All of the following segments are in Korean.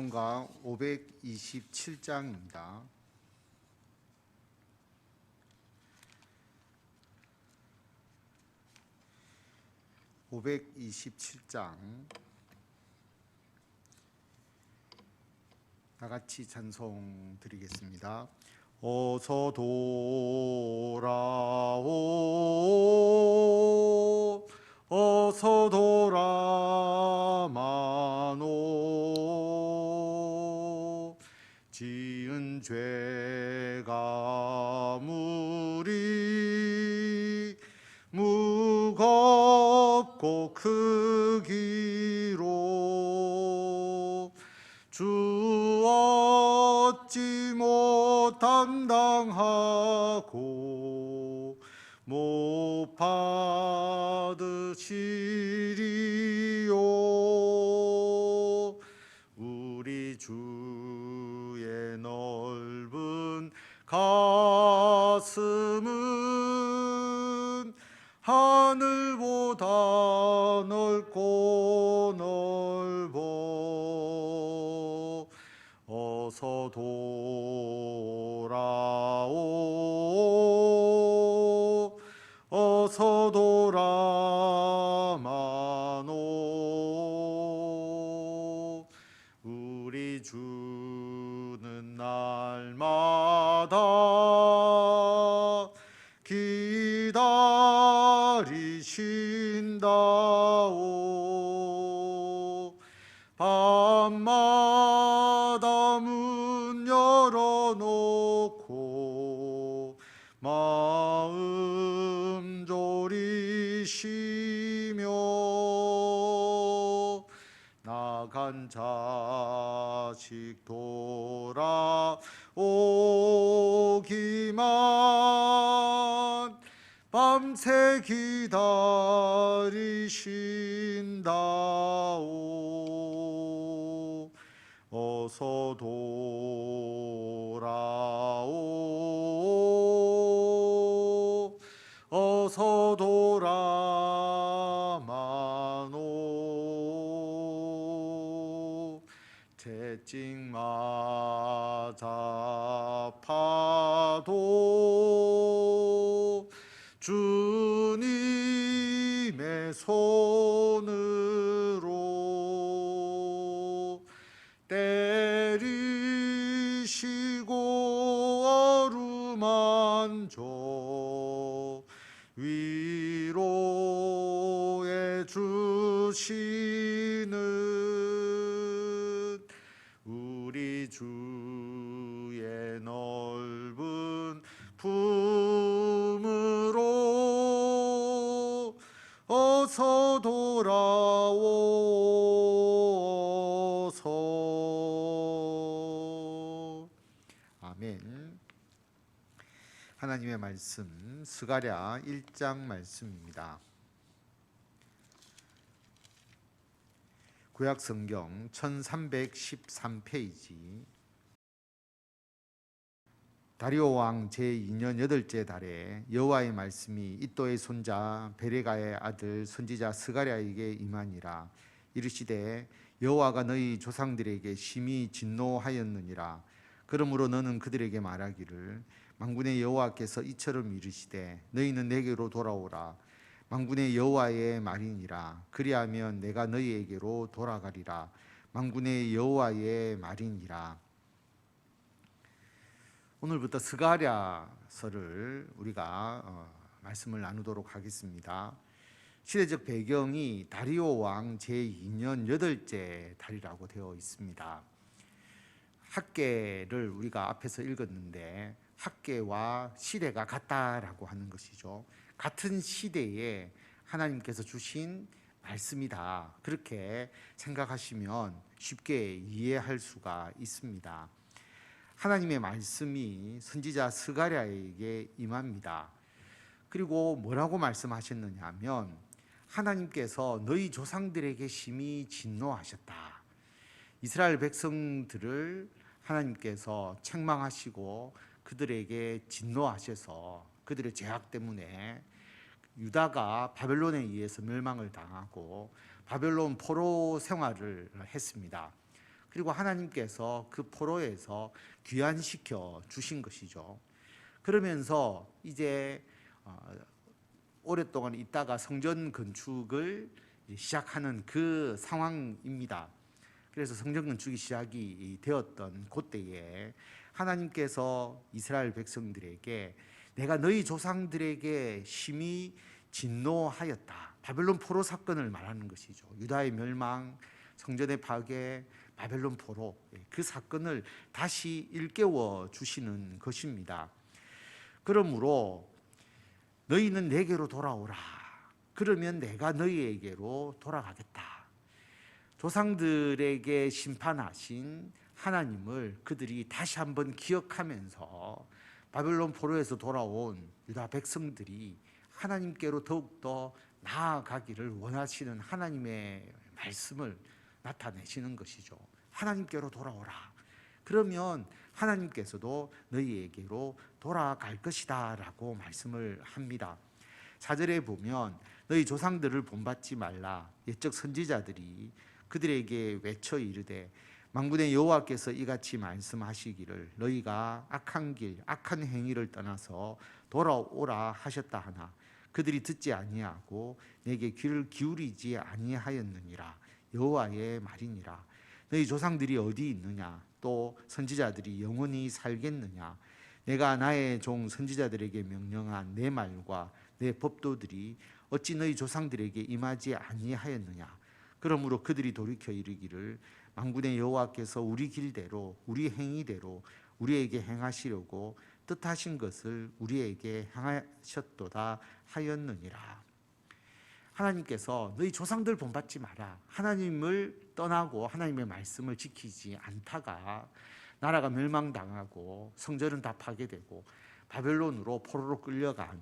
성가 527장입니다. 다 같이 찬송 드리겠습니다. 어서 돌아오, 어서 돌아마노. 지은 죄가 무리 무겁고 크기로 주 얻지 못 담당하고 못 받으시리요. 우리 주의 넓은 가슴은 하늘보다 넓고 넓어. 어서 돌아오, 어서 돌아마노. 우리 주는 날마다 기다리신다오. 밤마다 문 열어놓고 마음 졸이시며 나간 자식 돌아오기만 밤새 기다리신다오. 어서 돌아오, 어서 돌아마노. 채찍 맞아 파도 주님의 손으로 때리시고 어루만져 위로해 주시는 우리 주의 넓은 품으로 어서 돌아오소서. 아멘. 하나님의 말씀 스가랴 1장 말씀입니다. 구약 성경 1313페이지. 다리오 왕 제2년 8째 달에 여호와의 말씀이 이도의 손자 베레가의 아들 선지자 스가랴에게 임하니라. 이르시되 여호와가 너희 조상들에게 심히 진노하였느니라. 그러므로 너는 그들에게 말하기를 만군의 여호와께서 이처럼 이르시되 너희는 내게로 돌아오라. 만군의 여호와의 말이니라. 그리하면 내가 너희에게로 돌아가리라. 만군의 여호와의 말이니라. 오늘부터 스가랴서를 우리가 말씀을 나누도록 하겠습니다. 시대적 배경이 다리오 왕 제2년 8째 달이라고 되어 있습니다. 학계를 우리가 앞에서 읽었는데 학계와 시대가 같다라고 하는 것이죠. 같은 시대에 하나님께서 주신 말씀이다. 그렇게 생각하시면 쉽게 이해할 수가 있습니다. 하나님의 말씀이 선지자 스가랴에게 임합니다. 그리고 뭐라고 말씀하셨느냐 하면 하나님께서 너희 조상들에게 심히 진노하셨다. 이스라엘 백성들을 하나님께서 책망하시고 그들에게 진노하셔서 그들의 죄악 때문에 유다가 바벨론에 의해서 멸망을 당하고 바벨론 포로 생활을 했습니다. 그리고 하나님께서 그 포로에서 귀환시켜 주신 것이죠. 그러면서 이제 오랫동안 있다가 성전 건축을 시작하는 그 상황입니다. 그래서 성전 건축이 시작이 되었던 그때에 하나님께서 이스라엘 백성들에게 내가 너희 조상들에게 심히 진노하였다. 바벨론 포로 사건을 말하는 것이죠. 유다의 멸망, 성전의 파괴, 바벨론 포로, 그 사건을 다시 일깨워 주시는 것입니다. 그러므로 너희는 내게로 돌아오라. 그러면 내가 너희에게로 돌아가겠다. 조상들에게 심판하신 하나님을 그들이 다시 한번 기억하면서 바벨론 포로에서 돌아온 유다 백성들이 하나님께로 더욱더 나아가기를 원하시는 하나님의 말씀을 나타내시는 것이죠. 하나님께로 돌아오라. 그러면 하나님께서도 너희에게로 돌아갈 것이다 라고 말씀을 합니다. 4절에 보면 너희 조상들을 본받지 말라. 옛적 선지자들이 그들에게 외쳐 이르되 만군의 여호와께서 이같이 말씀하시기를 너희가 악한 길 악한 행위를 떠나서 돌아오라 하셨다 하나 그들이 듣지 아니하고 내게 귀를 기울이지 아니하였느니라. 여호와의 말이니라. 너희 조상들이 어디 있느냐? 또 선지자들이 영원히 살겠느냐? 내가 나의 종 선지자들에게 명령한 내 말과 내 법도들이 어찌 너희 조상들에게 임하지 아니하였느냐? 그러므로 그들이 돌이켜 이르기를 만군의 여호와께서 우리 길대로 우리 행위대로 우리에게 행하시려고 뜻하신 것을 우리에게 행하셨도다 하였느니라. 하나님께서 너희 조상들 본받지 마라. 하나님을 떠나고 하나님의 말씀을 지키지 않다가 나라가 멸망당하고 성전은 다 파괴되고 바벨론으로 포로로 끌려간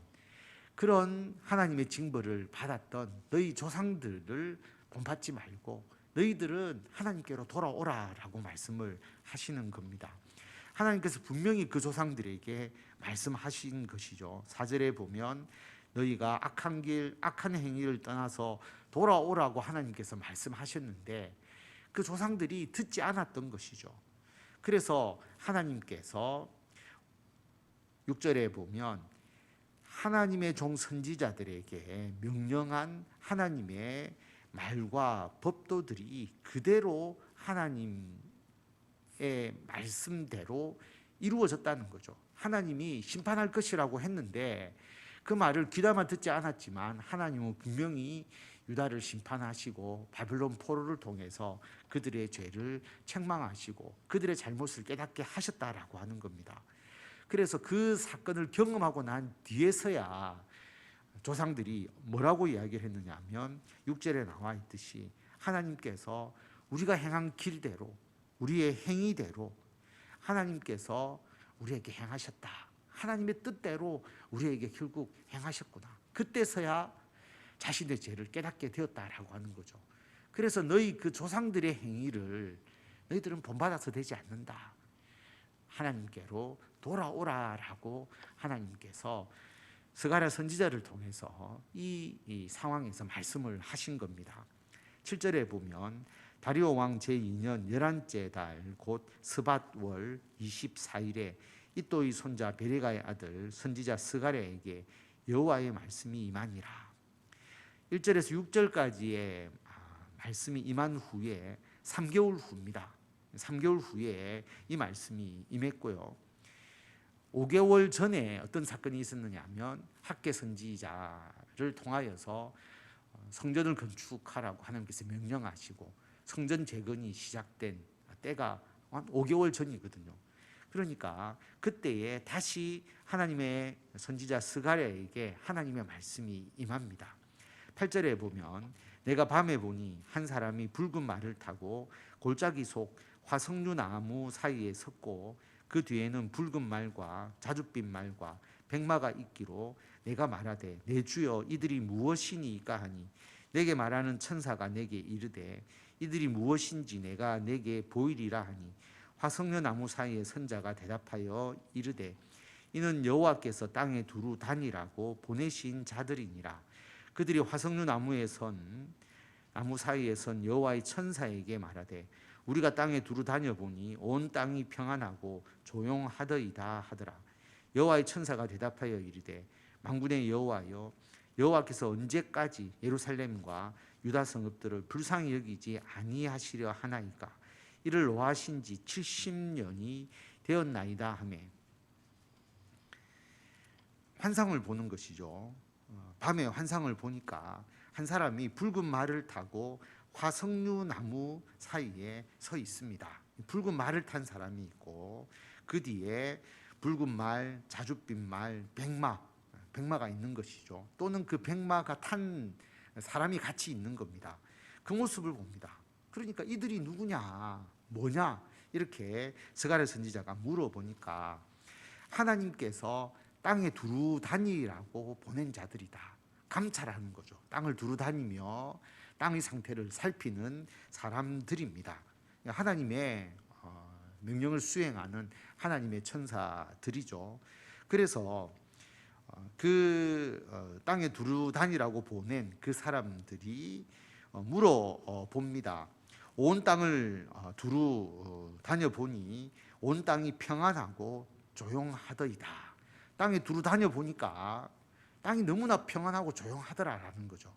그런 하나님의 징벌을 받았던 너희 조상들을 본받지 말고 너희들은 하나님께로 돌아오라라고 말씀을 하시는 겁니다. 하나님께서 분명히 그 조상들에게 말씀하신 것이죠. 4절에 보면 너희가 악한 길 악한 행위를 떠나서 돌아오라고 하나님께서 말씀하셨는데 그 조상들이 듣지 않았던 것이죠. 그래서 하나님께서 6절에 보면 하나님의 종 선지자들에게 명령한 하나님의 말과 법도들이 그대로 하나님의 말씀대로 이루어졌다는 거죠. 하나님이 심판할 것이라고 했는데 그 말을 귀담아 듣지 않았지만 하나님은 분명히 유다를 심판하시고 바벨론 포로를 통해서 그들의 죄를 책망하시고 그들의 잘못을 깨닫게 하셨다라고 하는 겁니다. 그래서 그 사건을 경험하고 난 뒤에서야 조상들이 뭐라고 이야기를 했느냐 하면 6절에 나와 있듯이 하나님께서 우리가 행한 길대로 우리의 행위대로 하나님께서 우리에게 행하셨다. 하나님의 뜻대로 우리에게 결국 행하셨구나. 그때서야 자신의 죄를 깨닫게 되었다라고 하는 거죠. 그래서 너희 그 조상들의 행위를 너희들은 본받아서 되지 않는다. 하나님께로 돌아오라라고 하나님께서 스가랴 선지자를 통해서 이 상황에서 말씀을 하신 겁니다. 7절에 보면 다리오 왕 제2년 11째 달 곧 스밧월 24일에 이또의 손자 베레가의 아들 선지자 스가랴에게 여호와의 말씀이 임하니라. 1절에서 6절까지의 말씀이 임한 후에 3개월 후입니다. 3개월 후에 이 말씀이 임했고요. 5개월 전에 어떤 사건이 있었느냐 하면 학개 선지자를 통하여서 성전을 건축하라고 하나님께서 명령하시고 성전 재건이 시작된 때가 한 5개월 전이거든요. 그러니까 그때에 다시 하나님의 선지자 스가랴에게 하나님의 말씀이 임합니다. 8절에 보면 내가 밤에 보니 한 사람이 붉은 말을 타고 골짜기 속 화석류 나무 사이에 섰고 그 뒤에는 붉은 말과 자줏빛 말과 백마가 있기로 내가 말하되 내 주여 이들이 무엇이니까 하니 내게 말하는 천사가 내게 이르되 이들이 무엇인지 내가 내게 보이리라 하니 화석류 나무 사이에 선 자가 대답하여 이르되 이는 여호와께서 땅에 두루 다니라고 보내신 자들이니라. 그들이 화석류 나무 사이에 선 여호와의 천사에게 말하되 우리가 땅에 두루 다녀보니 온 땅이 평안하고 조용하더이다 하더라. 여호와의 천사가 대답하여 이르되 만군의 여호와여, 여호와께서 언제까지 예루살렘과 유다 성읍들을 불쌍히 여기지 아니하시려 하나이까? 이를 노하신 지 70년이 되었나이다 하며 환상을 보는 것이죠. 밤에 환상을 보니까 한 사람이 붉은 말을 타고 화석류 나무 사이에 서 있습니다. 붉은 말을 탄 사람이 있고 그 뒤에 붉은 말, 자줏빛 말, 백마가 있는 것이죠. 또는 그 백마가 탄 사람이 같이 있는 겁니다. 그 모습을 봅니다. 그러니까 이들이 누구냐, 뭐냐 이렇게 스가랴 선지자가 물어보니까 하나님께서 땅에 두루 다니라고 보낸 자들이다. 감찰하는 거죠. 땅을 두루 다니며 땅의 상태를 살피는 사람들입니다. 하나님의 명령을 수행하는 하나님의 천사들이죠. 그래서 땅에 두루 다니라고 보낸 그 사람들이 물어봅니다. 온 땅을 두루 다녀보니 온 땅이 평안하고 조용하더이다. 땅에 두루 다녀보니까 땅이 너무나 평안하고 조용하더라라는 거죠.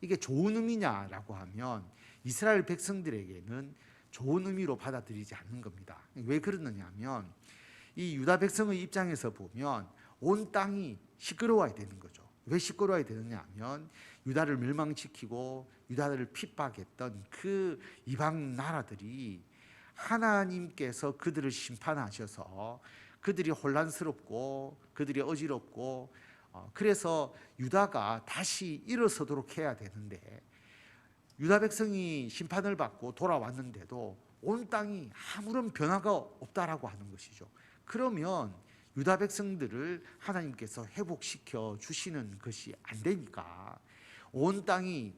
이게 좋은 의미냐라고 하면 이스라엘 백성들에게는 좋은 의미로 받아들이지 않는 겁니다. 왜 그러느냐 하면 이 유다 백성의 입장에서 보면 온 땅이 시끄러워야 되는 거죠. 왜 시끄러워야 되느냐 하면 유다를 멸망시키고 유다를 핍박했던 그 이방 나라들이 하나님께서 그들을 심판하셔서 그들이 혼란스럽고 그들이 어지럽고 그래서 유다가 다시 일어서도록 해야 되는데 유다 백성이 심판을 받고 돌아왔는데도 온 땅이 아무런 변화가 없다라고 하는 것이죠. 그러면 유다 백성들을 하나님께서 회복시켜 주시는 것이 안 되니까 온 땅이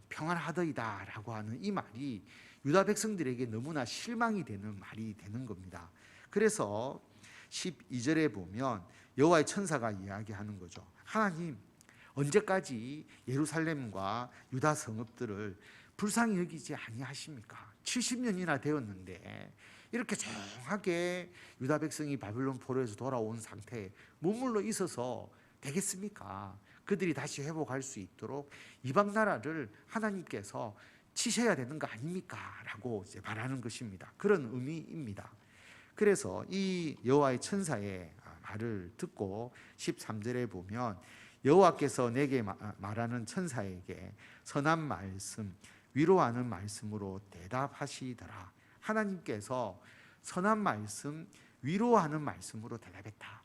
평안하더이다라고 하는 이 말이 유다 백성들에게 너무나 실망이 되는 말이 되는 겁니다. 그래서 12절에 보면 여호와의 천사가 이야기하는 거죠. 하나님, 언제까지 예루살렘과 유다 성읍들을 불쌍히 여기지 아니하십니까? 70년이나 되었는데 이렇게 조용하게 유다 백성이 바벨론 포로에서 돌아온 상태에 머물러 있어서 되겠습니까? 그들이 다시 회복할 수 있도록 이방 나라를 하나님께서 치셔야 되는 거 아닙니까? 라고 이제 말하는 것입니다. 그런 의미입니다. 그래서 이 여호와의 천사의 말을 듣고 13절에 보면 여호와께서 내게 말하는 천사에게 선한 말씀, 위로하는 말씀으로 대답하시더라. 하나님께서 선한 말씀, 위로하는 말씀으로 대답했다.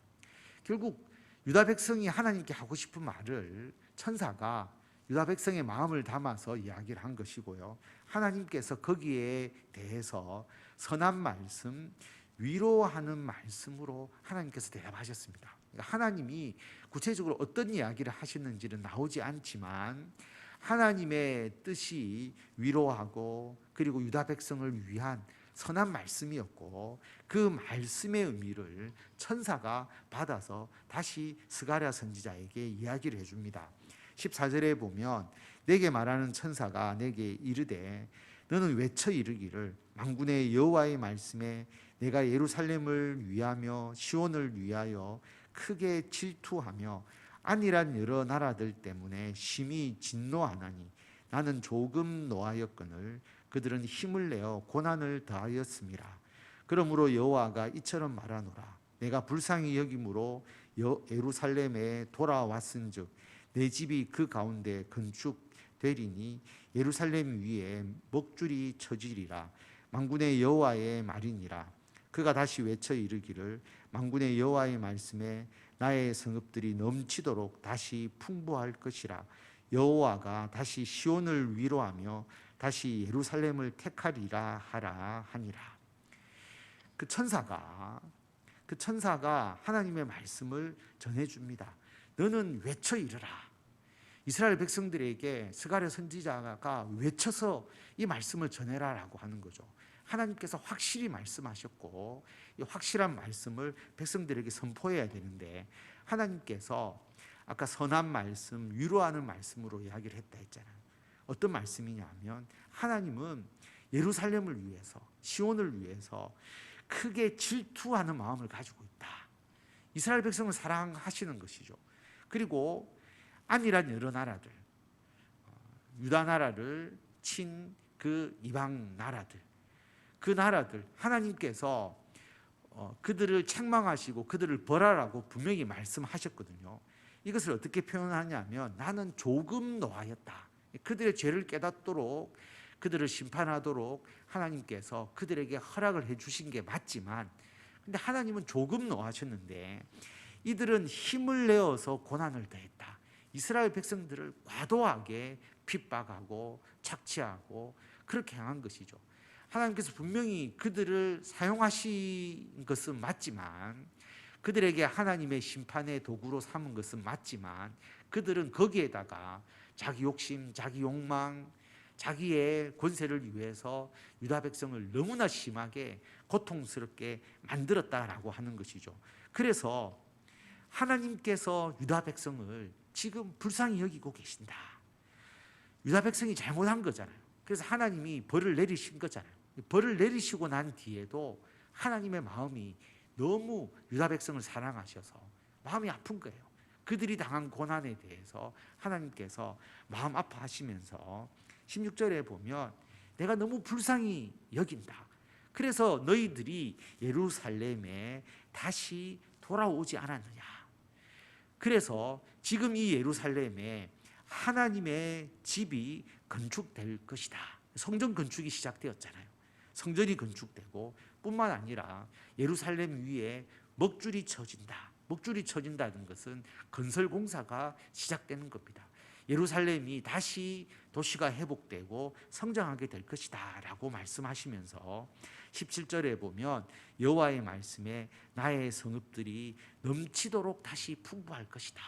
결국 유다 백성이 하나님께 하고 싶은 말을 천사가 유다 백성의 마음을 담아서 이야기를 한 것이고요. 하나님께서 거기에 대해서 선한 말씀, 위로하는 말씀으로 하나님께서 대답하셨습니다. 그러니까 하나님이 구체적으로 어떤 이야기를 하셨는지는 나오지 않지만 하나님의 뜻이 위로하고 그리고 유다 백성을 위한 선한 말씀이었고 그 말씀의 의미를 천사가 받아서 다시 스가랴 선지자에게 이야기를 해줍니다. 14절에 보면 내게 말하는 천사가 내게 이르되 너는 외쳐 이르기를 만군의 여호와의 말씀에 내가 예루살렘을 위하며 시온을 위하여 크게 질투하며 안일한 여러 나라들 때문에 심히 진노하나니 나는 조금 노하였거늘 그들은 힘을 내어 고난을 더하였음이라. 그러므로 여호와가 이처럼 말하노라. 내가 불쌍히 여김으로 예루살렘에 돌아왔은즉 내 집이 그 가운데 건축되리니 예루살렘 위에 먹줄이 쳐지리라. 만군의 여호와의 말이니라. 그가 다시 외쳐 이르기를 만군의 여호와의 말씀에 나의 성읍들이 넘치도록 다시 풍부할 것이라. 여호와가 다시 시온을 위로하며 다시 예루살렘을 택하리라 하라 하니라. 그 천사가 하나님의 말씀을 전해줍니다. 너는 외쳐 이르라. 이스라엘 백성들에게 스가랴 선지자가 외쳐서 이 말씀을 전해라라고 하는 거죠. 하나님께서 확실히 말씀하셨고 이 확실한 말씀을 백성들에게 선포해야 되는데 하나님께서 아까 선한 말씀, 위로하는 말씀으로 이야기를 했다 했잖아요. 어떤 말씀이냐 하면 하나님은 예루살렘을 위해서, 시온을 위해서 크게 질투하는 마음을 가지고 있다. 이스라엘 백성을 사랑하시는 것이죠. 그리고 안일한 여러 나라들, 유다 나라를 친 그 이방 나라들, 그 나라들 하나님께서 그들을 책망하시고 그들을 벌하라고 분명히 말씀하셨거든요. 이것을 어떻게 표현하냐면 나는 조금 노하였다. 그들의 죄를 깨닫도록 그들을 심판하도록 하나님께서 그들에게 허락을 해주신 게 맞지만, 근데 하나님은 조금 노하셨는데 이들은 힘을 내어서 고난을 더했다. 이스라엘 백성들을 과도하게 핍박하고 착취하고 그렇게 행한 것이죠. 하나님께서 분명히 그들을 사용하신 것은 맞지만, 그들에게 하나님의 심판의 도구로 삼은 것은 맞지만, 그들은 거기에다가 자기 욕심, 자기 욕망, 자기의 권세를 위해서 유다 백성을 너무나 심하게 고통스럽게 만들었다라고 하는 것이죠. 그래서 하나님께서 유다 백성을 지금 불쌍히 여기고 계신다. 유다 백성이 잘못한 거잖아요. 그래서 하나님이 벌을 내리신 거잖아요. 벌을 내리시고 난 뒤에도 하나님의 마음이 너무 유다 백성을 사랑하셔서 마음이 아픈 거예요. 그들이 당한 고난에 대해서 하나님께서 마음 아파하시면서 16절에 보면 내가 너무 불쌍히 여긴다. 그래서 너희들이 예루살렘에 다시 돌아오지 않았느냐. 그래서 지금 이 예루살렘에 하나님의 집이 건축될 것이다. 성전 건축이 시작되었잖아요. 성전이 건축되고 뿐만 아니라 예루살렘 위에 먹줄이 쳐진다. 먹줄이 쳐진다는 것은 건설 공사가 시작되는 겁니다. 예루살렘이 다시 도시가 회복되고 성장하게 될 것이다 라고 말씀하시면서 17절에 보면 여호와의 말씀에 나의 성읍들이 넘치도록 다시 풍부할 것이다.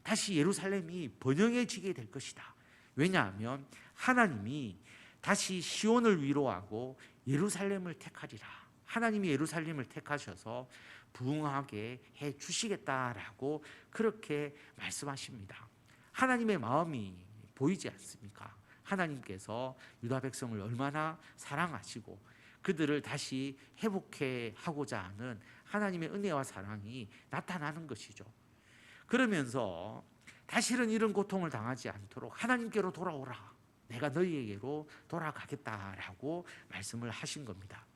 다시 예루살렘이 번영해지게 될 것이다. 왜냐하면 하나님이 다시 시온을 위로하고 예루살렘을 택하리라. 하나님이 예루살렘을 택하셔서 부흥하게 해 주시겠다라고 그렇게 말씀하십니다. 하나님의 마음이 보이지 않습니까? 하나님께서 유다 백성을 얼마나 사랑하시고 그들을 다시 회복해 하고자 하는 하나님의 은혜와 사랑이 나타나는 것이죠. 그러면서 다시는 이런 고통을 당하지 않도록 하나님께로 돌아오라. 내가 너희에게로 돌아가겠다라고 말씀을 하신 겁니다.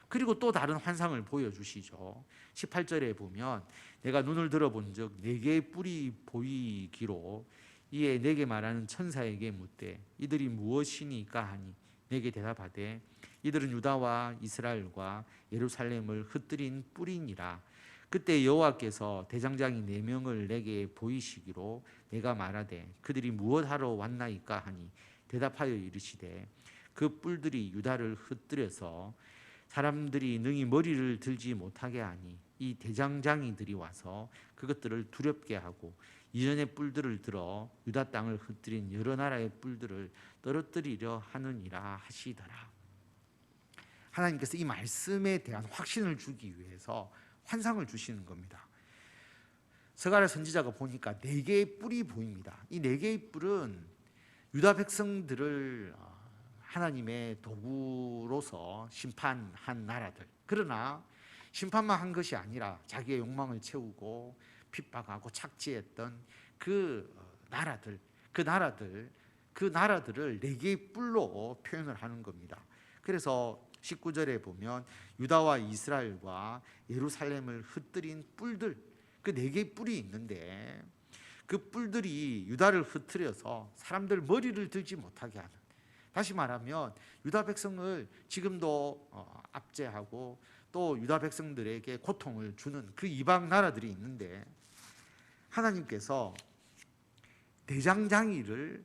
그리고 또 다른 환상을 보여주시죠. 18절에 보면 내가 눈을 들어본 적 네 개의 뿔이 보이기로 이에 내게 말하는 천사에게 묻되 이들이 무엇이니까 하니 내게 대답하되 이들은 유다와 이스라엘과 예루살렘을 흩뜨린 뿔이니라. 그때 여호와께서 대장장이 4명을 내게 보이시기로 내가 말하되 그들이 무엇하러 왔나이까 하니 대답하여 이르시되 그 뿔들이 유다를 흩뜨려서 사람들이 능히 머리를 들지 못하게 하니 이 대장장이들이 와서 그것들을 두렵게 하고 이전의 뿔들을 들어 유다 땅을 흩뜨린 여러 나라의 뿔들을 떨어뜨리려 하느니라 하시더라. 하나님께서 이 말씀에 대한 확신을 주기 위해서 환상을 주시는 겁니다. 스가랴 선지자가 보니까 4개의 뿔이 보입니다. 이 4개의 뿔은 유다 백성들을 하나님의 도구로서 심판한 나라들. 그러나 심판만 한 것이 아니라 자기의 욕망을 채우고 핍박하고 착취했던 그 나라들을 4개의 뿔로 표현을 하는 겁니다. 그래서 19절에 보면 유다와 이스라엘과 예루살렘을 흩뜨린 뿔들, 그 4개의 뿔이 있는데 그 뿔들이 유다를 흩뜨려서 사람들 머리를 들지 못하게 하는, 다시 말하면 유다 백성을 지금도 압제하고 또 유다 백성들에게 고통을 주는 그 이방 나라들이 있는데 하나님께서 대장장이를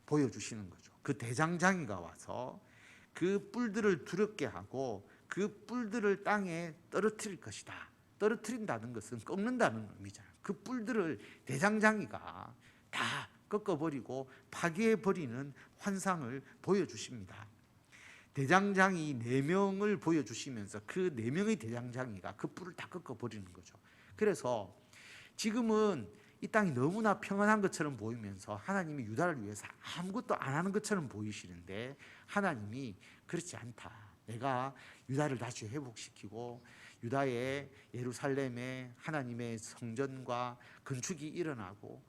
보여주시는 거죠. 그 대장장이가 와서 그 뿔들을 두렵게 하고 그 뿔들을 땅에 떨어뜨릴 것이다. 떨어뜨린다는 것은 꺾는다는 의미잖아요. 그 뿔들을 대장장이가 다 꺾어버리고 파괴해버리는 환상을 보여주십니다. 대장장이 4명을 보여주시면서 그 4명의 대장장이가 그 뿔을 다 꺾어버리는 거죠. 그래서 지금은 이 땅이 너무나 평안한 것처럼 보이면서 하나님이 유다를 위해서 아무것도 안 하는 것처럼 보이시는데 하나님이 그렇지 않다. 내가 유다를 다시 회복시키고 유다의 예루살렘에 하나님의 성전과 건축이 일어나고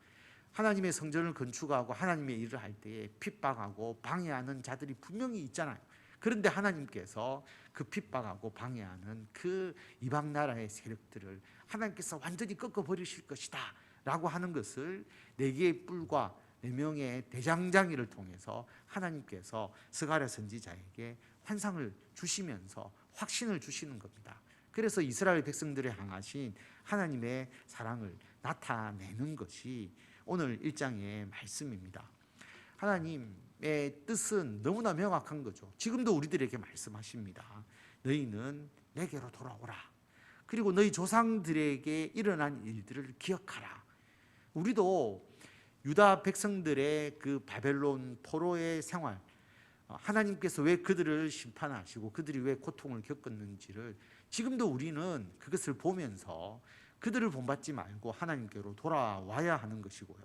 하나님의 성전을 건축하고 하나님의 일을 할 때에 핍박하고 방해하는 자들이 분명히 있잖아요. 그런데 하나님께서 그 핍박하고 방해하는 그 이방 나라의 세력들을 하나님께서 완전히 꺾어버리실 것이다 라고 하는 것을 4개의 뿔과 4명의 대장장이를 통해서 하나님께서 스가랴 선지자에게 환상을 주시면서 확신을 주시는 겁니다. 그래서 이스라엘 백성들을 향하신 하나님의 사랑을 나타내는 것이 오늘 1장의 말씀입니다. 하나님의 뜻은 너무나 명확한 거죠. 지금도 우리들에게 말씀하십니다. 너희는 내게로 돌아오라. 그리고 너희 조상들에게 일어난 일들을 기억하라. 우리도 유다 백성들의 그 바벨론 포로의 생활, 하나님께서 왜 그들을 심판하시고 그들이 왜 고통을 겪었는지를 지금도 우리는 그것을 보면서 그들을 본받지 말고 하나님께로 돌아와야 하는 것이고요.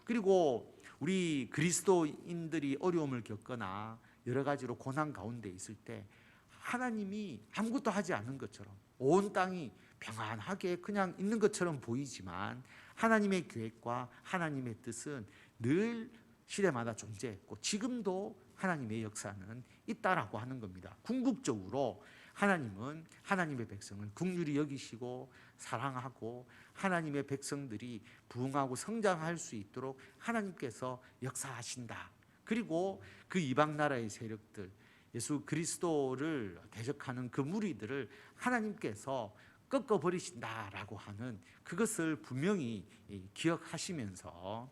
그리고 우리 그리스도인들이 어려움을 겪거나 여러 가지로 고난 가운데 있을 때 하나님이 아무것도 하지 않은 것처럼 온 땅이 평안하게 그냥 있는 것처럼 보이지만 하나님의 계획과 하나님의 뜻은 늘 시대마다 존재했고 지금도 하나님의 역사는 있다라고 하는 겁니다. 궁극적으로 하나님은 하나님의 백성을 긍휼히 여기시고 사랑하고 하나님의 백성들이 부흥하고 성장할 수 있도록 하나님께서 역사하신다. 그리고 그 이방 나라의 세력들, 예수 그리스도를 대적하는 그 무리들을 하나님께서 꺾어버리신다라고 하는 그것을 분명히 기억하시면서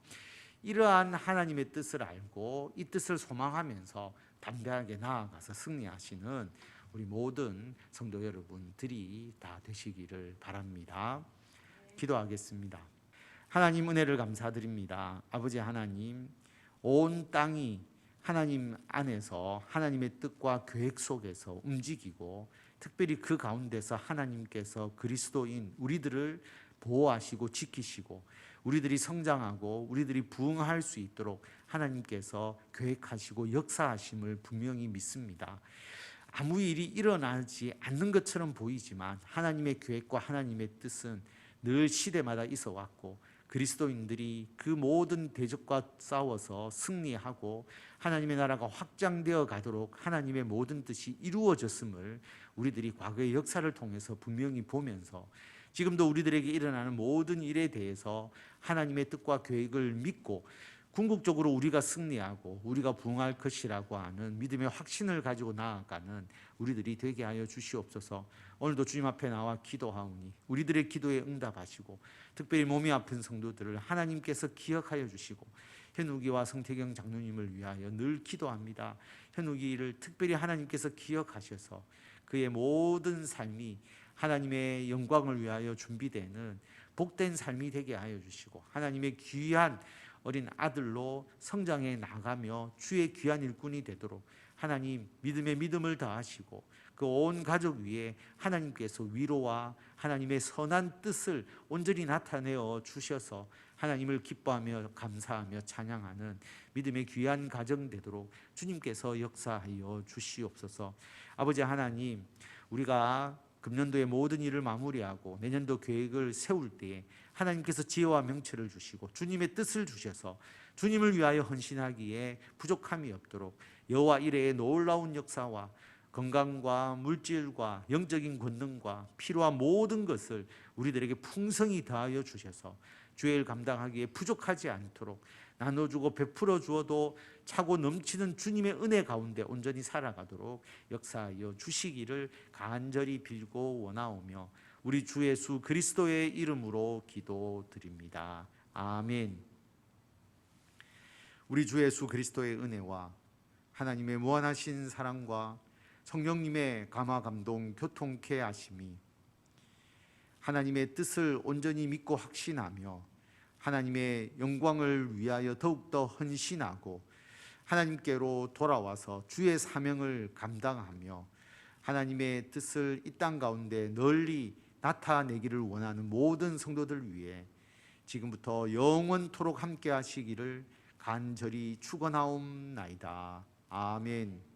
이러한 하나님의 뜻을 알고 이 뜻을 소망하면서 담대하게 나아가서 승리하시는 우리 모든 성도 여러분들이 다 되시기를 바랍니다. 기도하겠습니다. 하나님 은혜를 감사드립니다. 아버지 하나님, 온 땅이 하나님 안에서 하나님의 뜻과 계획 속에서 움직이고 특별히 그 가운데서 하나님께서 그리스도인 우리들을 보호하시고 지키시고 우리들이 성장하고 우리들이 부흥할 수 있도록 하나님께서 계획하시고 역사하심을 분명히 믿습니다. 아무 일이 일어나지 않는 것처럼 보이지만 하나님의 계획과 하나님의 뜻은 늘 시대마다 있어 왔고 그리스도인들이 그 모든 대적과 싸워서 승리하고 하나님의 나라가 확장되어 가도록 하나님의 모든 뜻이 이루어졌음을 우리들이 과거의 역사를 통해서 분명히 보면서 지금도 우리들에게 일어나는 모든 일에 대해서 하나님의 뜻과 계획을 믿고 궁극적으로 우리가 승리하고 우리가 부흥할 것이라고 하는 믿음의 확신을 가지고 나아가는 우리들이 되게 하여 주시옵소서. 오늘도 주님 앞에 나와 기도하오니 우리들의 기도에 응답하시고 특별히 몸이 아픈 성도들을 하나님께서 기억하여 주시고 현욱이와 성태경 장로님을 위하여 늘 기도합니다. 현욱이를 특별히 하나님께서 기억하셔서 그의 모든 삶이 하나님의 영광을 위하여 준비되는 복된 삶이 되게 하여 주시고 하나님의 귀한 어린 아들로 성장해 나가며 주의 귀한 일꾼이 되도록 하나님 믿음의 믿음을 더하시고 그 온 가족 위에 하나님께서 위로와 하나님의 선한 뜻을 온전히 나타내어 주셔서 하나님을 기뻐하며 감사하며 찬양하는 믿음의 귀한 가정 되도록 주님께서 역사하여 주시옵소서. 아버지 하나님, 우리가 금년도의 모든 일을 마무리하고 내년도 계획을 세울 때에 하나님께서 지혜와 명철을 주시고 주님의 뜻을 주셔서 주님을 위하여 헌신하기에 부족함이 없도록 여호와 이레의 놀라운 역사와 건강과 물질과 영적인 권능과 필요한 모든 것을 우리들에게 풍성히 더하여 주셔서 주의 일 감당하기에 부족하지 않도록 나눠주고 베풀어 주어도 차고 넘치는 주님의 은혜 가운데 온전히 살아가도록 역사하여 주시기를 간절히 빌고 원하오며 우리 주 예수 그리스도의 이름으로 기도드립니다. 아멘. 우리 주 예수 그리스도의 은혜와 하나님의 무한하신 사랑과 성령님의 감화 감동 교통케 하심이 하나님의 뜻을 온전히 믿고 확신하며 하나님의 영광을 위하여 더욱더 헌신하고 하나님께로 돌아와서 주의 사명을 감당하며 하나님의 뜻을 이 땅 가운데 널리 나타내기를 원하는 모든 성도들 위해 지금부터 영원토록 함께 하시기를 간절히 축원하옵나이다. 아멘.